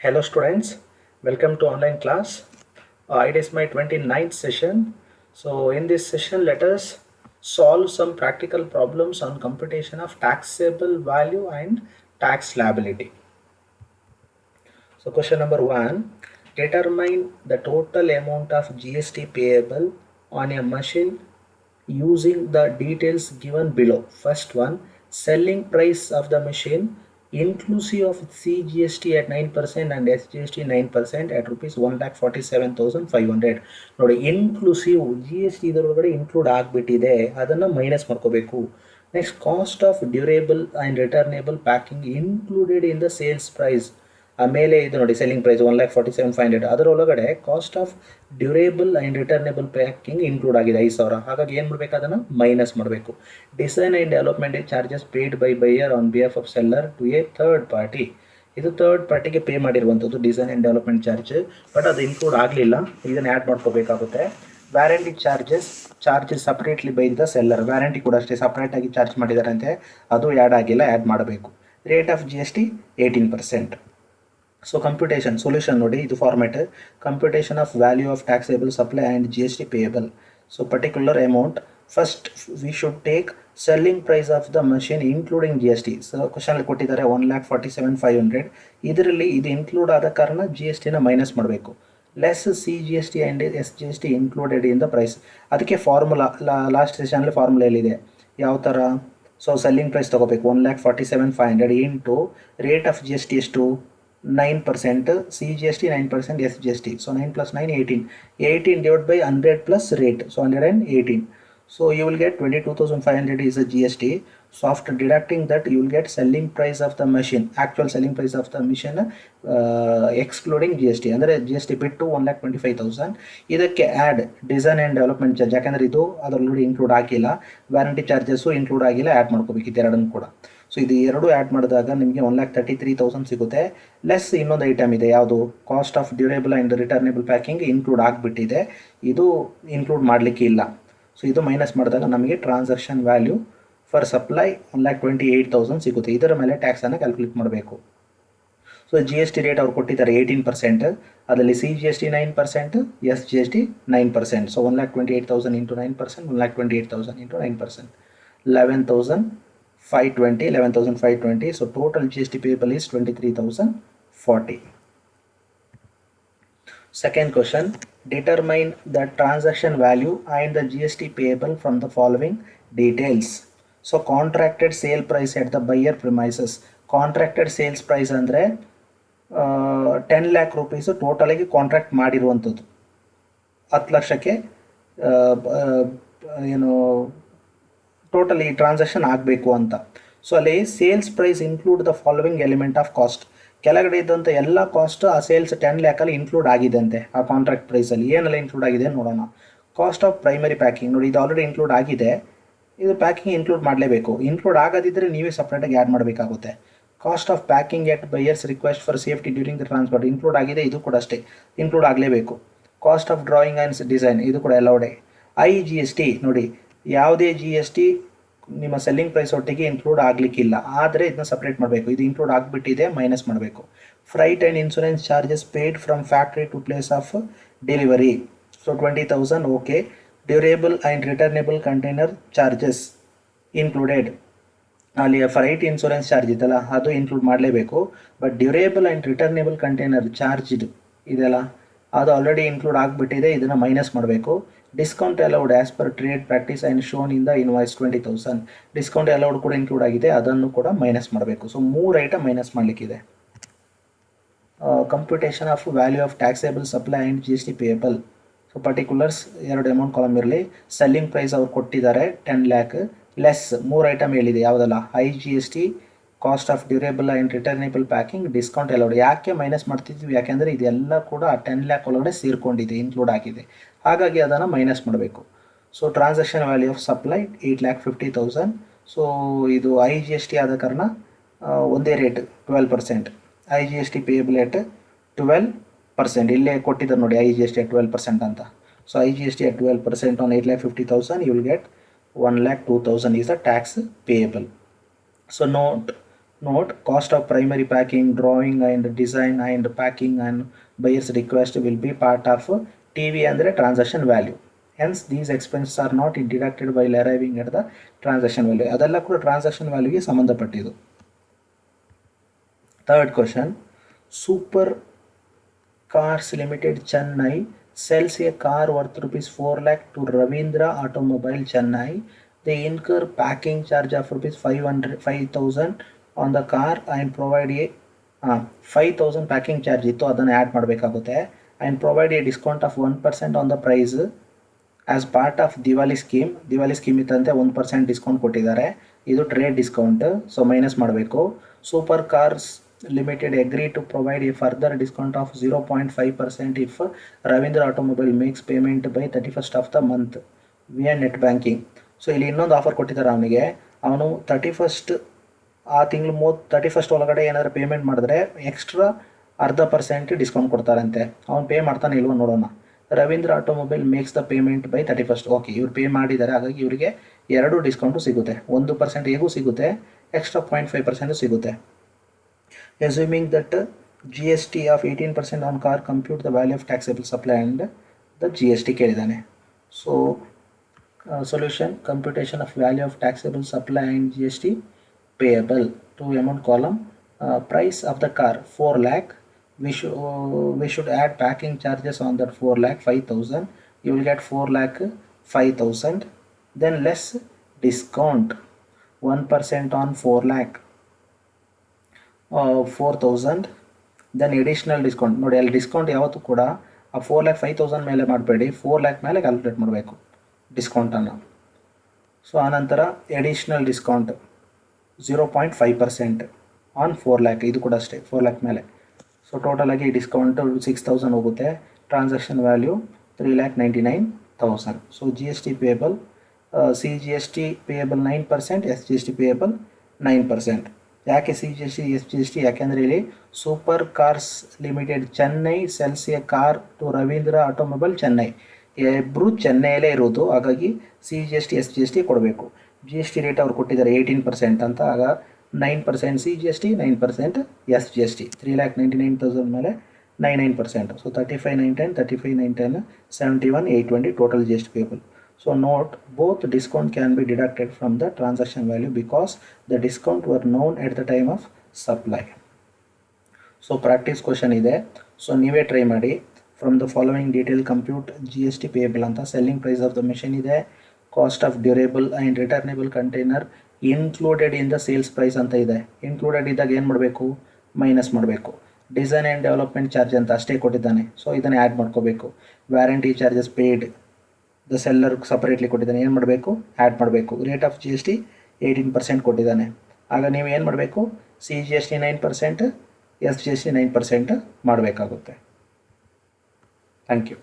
Hello students, welcome to online class. It is my 29th session. So in this session let us solve some practical problems on computation of taxable value and tax liability. So question number 1, determine the total amount of GST payable on a machine using the details given below. First one, selling price of the machine inclusive of CGST at 9% and SGST 9% at rupees 1,47,500. ನೋಡಿ inclusive G S T ಇದರೊಳಗಡೆ include ಆಗಿಬಿಟ್ಟಿದೆ, ಅದನ್ನು minus ಮಾಡ್ಕೋಬೇಕು. Next, cost of durable and returnable packing included in the sales price. ಆಮೇಲೆ ಇದು ನೋಡಿ selling price 1,47,500, ಅದರೊಳಗಡೆ cost of durable and returnable packing include ಆಗಿದೆ 5,000. ಹಾಗಾಗಿ ಏನು ಮಾಡಬೇಕು, ಅದನ್ನು ಮೈನಸ್ ಮಾಡಬೇಕು. Design and development charges paid by buyer on behalf of seller to a third party. ಇದು ಥರ್ಡ್ ಪಾರ್ಟಿಗೆ ಪೇ ಮಾಡಿರುವಂಥದ್ದು design and development charge, but ಅದು ಇನ್ಕ್ಲೂಡ್ ಆಗಲಿಲ್ಲ, ಇದನ್ನು ಆ್ಯಡ್ ಮಾಡ್ಕೋಬೇಕಾಗುತ್ತೆ. Warranty charges separately by the seller, warranty ಕೂಡ ಅಷ್ಟೇ ಸಪ್ರೇಟಾಗಿ ಚಾರ್ಜ್ ಮಾಡಿದಾರಂತೆ, ಅದು ಆ್ಯಡ್ ಆಗಿಲ್ಲ, ಆ್ಯಡ್ ಮಾಡಬೇಕು. Rate of GST 18%. So computation solution ನೋಡಿ, ಇದು format: computation of value of taxable supply and GST payable. So particular amount, first we should take selling price of the machine including GST. So ಕ್ವಶನಲ್ಲಿ ಕೊಟ್ಟಿದ್ದಾರೆ 1,47,500, ಇದರಲ್ಲಿ ಇದು include ಆದ ಕಾರಣ GSTನ minus ಮಾಡಬೇಕು. Less CGST and SGST included in the price. ಅದಕ್ಕೆ formula last ಸೆಷನಲ್ಲಿ ಫಾರ್ಮುಲೆಯಲ್ಲಿದೆ, ಯಾವ ಥರ. ಸೊ ಸೆಲ್ಲಿಂಗ್ ಪ್ರೈಸ್ ತೊಗೋಬೇಕು 1,47,500 ಇಂಟು ರೇಟ್ ಆಫ್ GST ಎಷ್ಟು, 9%, CGST 9%, SGST. So 9 plus 9, 18. 18 divided by 100 plus rate. So 118. So you will get 22,500 is a GST. So after deducting that, you will get selling price of the machine, actual selling price of the machine excluding GST. ಅಂದರೆ GST ಬಿಟ್ಟು 1,25,000. ಇದಕ್ಕೆ add design and development charge, ಯಾಕಂದರೆ ಇದು ಅದರಲ್ಲಿ include ಆಗಿಲ್ಲ, warranty charges include ಆಗಿಲ್ಲ, add ಮಾಡ್ಕೋಬೇಕಿತ್ತು ಎರಡನ್ನು ಕೂಡ. ಸೊ ಇದು ಎರಡು ಆ್ಯಡ್ ಮಾಡಿದಾಗ ನಿಮಗೆ 1,33,000 ಸಿಗುತ್ತೆ. ಲೆಸ್ ಇನ್ನೊಂದು ಐಟಮ್ ಇದೆ, ಯಾವುದು, cost of durable and returnable packing include ಆಗಿಬಿಟ್ಟಿದೆ, ಇದು ಇನ್ಕ್ಲೂಡ್ ಮಾಡಲಿಕ್ಕೆ ಇಲ್ಲ. ಸೊ ಇದು ಮೈನಸ್ ಮಾಡಿದಾಗ ನಮಗೆ ಟ್ರಾನ್ಸಾಕ್ಷನ್ ವ್ಯಾಲ್ಯೂ ಫಾರ್ ಸಪ್ಲೈ 1,28,000 ಸಿಗುತ್ತೆ. ಇದರ ಮೇಲೆ ಟ್ಯಾಕ್ಸನ್ನು ಕ್ಯಾಲ್ಕುಲೇಟ್ ಮಾಡಬೇಕು. ಸೊ GST ರೇಟ್ ಅವ್ರು ಕೊಟ್ಟಿದ್ದಾರೆ 18%, ಅದರಲ್ಲಿ CGST 9%, SGST 9%. So 1,28,000 into 9%, 1,28,000 into 9%, 11,520. So total GST payable is 23,040. Second question, determine the transaction value and the GST payable from the following details. So contracted sale price at the buyer premises. Contracted sales price ಅಂದರೆ 10 lakh rupees ಟೋಟಲಾಗಿ contract ಮಾಡಿರುವಂಥದ್ದು, 10 ಲಕ್ಷಕ್ಕೆ ಏನು total ಈ transaction ಆಗಬೇಕು ಅಂತ. So ಅಲ್ಲಿ sales price include the following element of cost. ಕೆಳಗಡೆ ಇದ್ದಂಥ ಎಲ್ಲ ಕಾಸ್ಟ್ ಆ ಸೇಲ್ಸ್ 10 ಲ್ಯಾಕಲ್ಲಿ ಇನ್ಕ್ಲೂಡ್ ಆಗಿದೆ ಅಂತೆ. ಆ ಕಾಂಟ್ರಾಕ್ಟ್ ಪ್ರೈಸಲ್ಲಿ ಏನೆಲ್ಲ ಇನ್ಕ್ಲೂಡ್ ಆಗಿದೆ ನೋಡೋಣ. ಕಾಸ್ಟ್ ಆಫ್ ಪ್ರೈಮರಿ ಪ್ಯಾಕಿಂಗ್ ನೋಡಿ, ಇದು ಆಲ್ರೆಡಿ ಇನ್ಕ್ಲೂಡ್ ಆಗಿದೆ, ಇದು ಪ್ಯಾಕಿಂಗ್ ಇನ್ಕ್ಲೂಡ್ ಮಾಡಲೇಬೇಕು. ಇನ್ಕ್ಲೂಡ್ ಆಗದಿದ್ದರೆ ನೀವೇ ಸಪ್ರೇಟಾಗಿ ಆ್ಯಡ್ ಮಾಡಬೇಕಾಗುತ್ತೆ. Cost of packing at buyer's request for safety during the transport include ಆಗಿದೆ, ಇದು ಕೂಡ ಅಷ್ಟೇ ಇನ್ಕ್ಲೂಡ್ ಆಗಲೇಬೇಕು. Cost of drawing and design, ಇದು ಕೂಡ ಎಲ್ಲೋಡೆ. GST ನೋಡಿ, ಯಾವುದೇ GST ನಿಮ್ಮ ಸೆಲ್ಲಿಂಗ್ ಪ್ರೈಸ್ ಒಟ್ಟಿಗೆ ಇನ್ಕ್ಲೂಡ್ ಆಗಲಿಕ್ಕಿಲ್ಲ, ಆದರೆ ಇದನ್ನ ಸಪ್ರೇಟ್ ಮಾಡಬೇಕು. ಇದು ಇನ್ಕ್ಲೂಡ್ ಆಗಿಬಿಟ್ಟಿದೆ, ಮೈನಸ್ ಮಾಡಬೇಕು. Freight and insurance charges paid from factory to place of delivery. So 20,000 okay. Durable and returnable container charges included, ಅಲ್ಲಿ ಫ್ರೈಟ್ ಇನ್ಶೂರೆನ್ಸ್ ಚಾರ್ಜ್ ಇದೆಲ್ಲ ಅದು ಇನ್ಕ್ಲೂಡ್ ಮಾಡಲೇಬೇಕು. But durable and returnable container charge ಇದೆಲ್ಲ ಅದು already include ಆಗಿಬಿಟ್ಟಿದೆ, ಇದನ್ನು minus ಮಾಡಬೇಕು. Discount allowed as per trade practice and shown in the invoice 20,000. Discount allowed ಕೂಡ ಇನ್ಕ್ಲೂಡ್ ಆಗಿದೆ, ಅದನ್ನು ಕೂಡ ಮೈನಸ್ ಮಾಡಬೇಕು. ಸೊ 3 ಐಟಮ್ ಮೈನಸ್ ಮಾಡಲಿಕ್ಕಿದೆ. Computation of value of taxable supply and GST payable. So particulars 2 amount column ಇರಲಿ. Selling price ಅವ್ರು ಕೊಟ್ಟಿದ್ದಾರೆ 10 lakh, less 3 item ಹೇಳಿದೆ, ಯಾವುದಲ್ಲ, GST, cost of durable and returnable packing, discount allowed. ಯಾಕೆ minus ಮಾಡ್ತಿದ್ವಿ, ಯಾಕೆಂದರೆ ಇದೆಲ್ಲ ಕೂಡ 10 lakh ಒಳಗಡೆ ಸೇರಿಕೊಂಡಿದೆ, ಇನ್ಕ್ಲೂಡ್ ಆಗಿದೆ, ಹಾಗಾಗಿ ಅದನ್ನು ಮೈನಸ್ ಮಾಡಬೇಕು. So transaction value of supply 8,50,000. So ಇದು GST ಆದ ಕಾರಣ ಒಂದೇ ರೇಟ್ 12%. GST ಪೇಯಬಲ್ ಎಟ್ 12%, ಇಲ್ಲೇ ಕೊಟ್ಟಿದ್ದಾರೆ ನೋಡಿ GST at 12% ಅಂತ. So GST at 12% on 8,50,000, you will get 1,02,000 is the tax payable. So note, Note, cost of primary packing, drawing and design and packing and buyer's request will be part of TV ಅಂದರೆ transaction value. Hence these expenses are not deducted while arriving at the transaction value. ಅದೆಲ್ಲ ಕೂಡ transaction value ಗೆ ಸಂಬಂಧಪಟ್ಟಿದ್ದು. Third question, Super Cars Limited Chennai sells a car worth rupees 4 lakh to Ravindra Automobile Chennai. They incur packing charge of rupees 5,000 on the car and provide a 5,000 packing charge ಇತ್ತು, ಅದನ್ನು add ಮಾಡಬೇಕಾಗುತ್ತೆ. and provide a discount of 1% on the price as part of Diwali scheme ಇತ್ತಂತೆ 1% discount ಕೊಟ್ಟಿದ್ದಾರೆ. ಇದು trade discount, so minus ಮಾಡಬೇಕು. Super cars limited agree to provide a further discount of 0.5% if Ravindra automobile makes payment by 31st of the month via net banking. So ಇಲ್ಲಿ ಇನ್ನೊಂದು offer ಕೊಟ್ಟಿದ್ದಾರೆ ಅವನಿಗೆ. ಅವನು 31st ಆ ತಿಂಗಳು 31st ಒಳಗಡೆ ಏನಾದರೂ ಪೇಮೆಂಟ್ ಮಾಡಿದ್ರೆ ಎಕ್ಸ್ಟ್ರಾ 0.5% ಡಿಸ್ಕೌಂಟ್ ಕೊಡ್ತಾರಂತೆ. ಅವ್ನು ಪೇ ಮಾಡ್ತಾನೆ ಇಲ್ವೋ ನೋಡೋಣ. Ravindra automobile makes the payment by 31st. Okay, ಇವ್ರು ಪೇ ಮಾಡಿದ್ದಾರೆ, ಹಾಗಾಗಿ ಇವರಿಗೆ 2 ಡಿಸ್ಕೌಂಟು ಸಿಗುತ್ತೆ. 1% ಹೇಗೂ ಸಿಗುತ್ತೆ, ಎಕ್ಸ್ಟ್ರಾ 0.5% ಸಿಗುತ್ತೆ. Assuming that GST of 18% on car, compute the value of taxable supply and the GST ಕೇಳಿದ್ದಾನೆ. So solution, computation of value of taxable supply and GST payable to amount column. Price of the car 4 lakh. We should add packing charges on that 4 lakh 5,000. You will get 4 lakh 5,000. Then less discount 1% on 4 lakh 4,000. Then additional discount. ನೋಡಿ, ಅಲ್ಲಿ discount ಯಾವತ್ತೂ ಕೂಡ ಆ 4 lakh 5,000 ಮೇಲೆ ಮಾಡಬೇಡಿ, 4 lakh ಮೇಲೆ calculate ಮಾಡಬೇಕು ಡಿಸ್ಕೌಂಟನ್ನು. So ಆನಂತರ ಎಡಿಷ್ನಲ್ ಡಿಸ್ಕೌಂಟ್ 0.5% ಆನ್ 4 lakh, ಇದು ಕೂಡ ಅಷ್ಟೇ 4 lakh ಮೇಲೆ. ಸೊ ಟೋಟಲಾಗಿ ಡಿಸ್ಕೌಂಟು 6,000 ಹೋಗುತ್ತೆ. Transaction value 3,99,000. So GST payable, CGST payable 9%, SGST payable 9%. ಯಾಕೆ CGST SGST? ಯಾಕೆಂದರೆ ಇಲ್ಲಿ super cars limited Chennai sells a car to Ravindra automobile Chennai, ಇಬ್ಬರು ಚೆನ್ನೈಯಲ್ಲೇ ಇರೋದು, ಹಾಗಾಗಿ CGST SGST ಕೊಡಬೇಕು. GST ರೇಟ್ ಅವ್ರು ಕೊಟ್ಟಿದ್ದಾರೆ 18% ಅಂತ, ಆಗ 9% CGST, 9% SGST. 3,99,000 ಮೇಲೆ 99%. So 35,910, 35,910, 71,820 total GST payable. So note, both discount can be deducted from the transaction value because the discount were known at the time of supply. So practice question ಇದೆ, so ನೀವೇ try ಮಾಡಿ. From the following detail compute GST payable ಅಂತ. Selling price of the machine ಇದೆ, cost of durable and returnable container included in the sales price ಅಂತ ಇದೆ. Included ಇದ್ದಾಗ ಏನು ಮಾಡಬೇಕು, ಮೈನಸ್ ಮಾಡಬೇಕು. ಡಿಸೈನ್ ಆ್ಯಂಡ್ ಡೆವಲಪ್ಮೆಂಟ್ ಚಾರ್ಜ್ ಅಂತ ಅಷ್ಟೇ ಕೊಟ್ಟಿದ್ದಾನೆ, ಸೊ ಇದನ್ನು ಆ್ಯಡ್ ಮಾಡ್ಕೋಬೇಕು. Warranty charges paid, the seller separately ಕೊಟ್ಟಿದ್ದಾನೆ, ಏನು ಮಾಡಬೇಕು, ಆ್ಯಡ್ ಮಾಡಬೇಕು. ರೇಟ್ ಆಫ್ GST 18% ಕೊಟ್ಟಿದ್ದಾನೆ, ಆಗ ನೀವು ಏನು ಮಾಡಬೇಕು, CGST 9%, SGST 9% ಮಾಡಬೇಕಾಗುತ್ತೆ. Thank you.